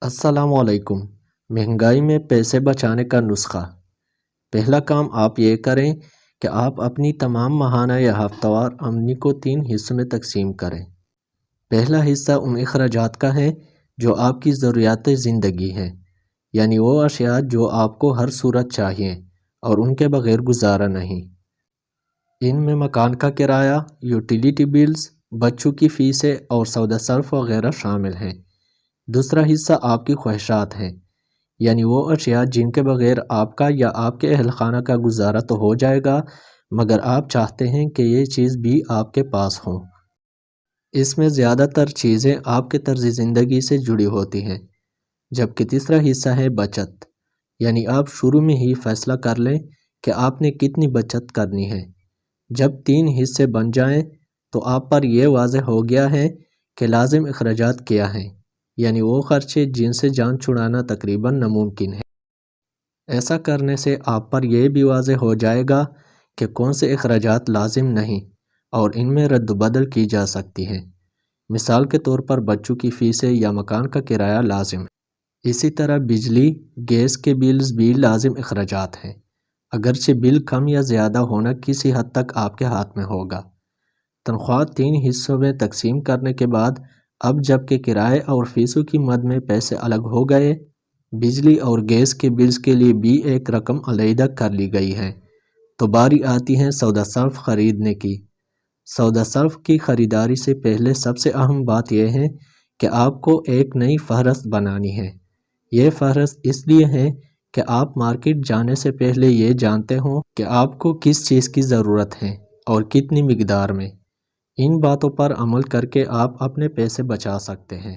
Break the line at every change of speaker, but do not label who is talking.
السلام علیکم۔ مہنگائی میں پیسے بچانے کا نسخہ۔ پہلا کام آپ یہ کریں کہ آپ اپنی تمام ماہانہ یا ہفتہ وار آمدنی کو 3 حصوں میں تقسیم کریں۔ پہلا حصہ ان اخراجات کا ہے جو آپ کی ضروریات زندگی ہیں، یعنی وہ اشیاء جو آپ کو ہر صورت چاہیے اور ان کے بغیر گزارا نہیں۔ ان میں مکان کا کرایہ، یوٹیلیٹی بلز، بچوں کی فیسیں اور سودا صرف وغیرہ شامل ہیں۔ دوسرا حصہ آپ کی خواہشات ہیں، یعنی وہ اشیاء جن کے بغیر آپ کا یا آپ کے اہل خانہ کا گزارا تو ہو جائے گا، مگر آپ چاہتے ہیں کہ یہ چیز بھی آپ کے پاس ہوں۔ اس میں زیادہ تر چیزیں آپ کے طرز زندگی سے جڑی ہوتی ہیں۔ جبکہ تیسرا حصہ ہے بچت، یعنی آپ شروع میں ہی فیصلہ کر لیں کہ آپ نے کتنی بچت کرنی ہے۔ جب 3 حصے بن جائیں تو آپ پر یہ واضح ہو گیا ہے کہ لازم اخراجات کیا ہیں، یعنی وہ خرچے جن سے جان چھڑانا تقریباً ناممکن ہے۔ ایسا کرنے سے آپ پر یہ بھی واضح ہو جائے گا کہ کون سے اخراجات لازم نہیں اور ان میں رد و بدل کی جا سکتی ہیں۔ مثال کے طور پر بچوں کی فیسیں یا مکان کا کرایہ لازم ہے۔ اسی طرح بجلی، گیس کے بلز بھی لازم اخراجات ہیں، اگرچہ بل کم یا زیادہ ہونا کسی حد تک آپ کے ہاتھ میں ہوگا۔ تنخواہ 3 حصوں میں تقسیم کرنے کے بعد اب جب کہ کرائے اور فیسوں کی مد میں پیسے الگ ہو گئے، بجلی اور گیس کے بلز کے لیے بھی ایک رقم علیحدہ کر لی گئی ہے، تو باری آتی ہے سودا صرف خریدنے کی۔ سودا صرف کی خریداری سے پہلے سب سے اہم بات یہ ہے کہ آپ کو ایک نئی فہرست بنانی ہے۔ یہ فہرست اس لیے ہے کہ آپ مارکیٹ جانے سے پہلے یہ جانتے ہوں کہ آپ کو کس چیز کی ضرورت ہے اور کتنی مقدار میں۔ ان باتوں پر عمل کر کے آپ اپنے پیسے بچا سکتے ہیں۔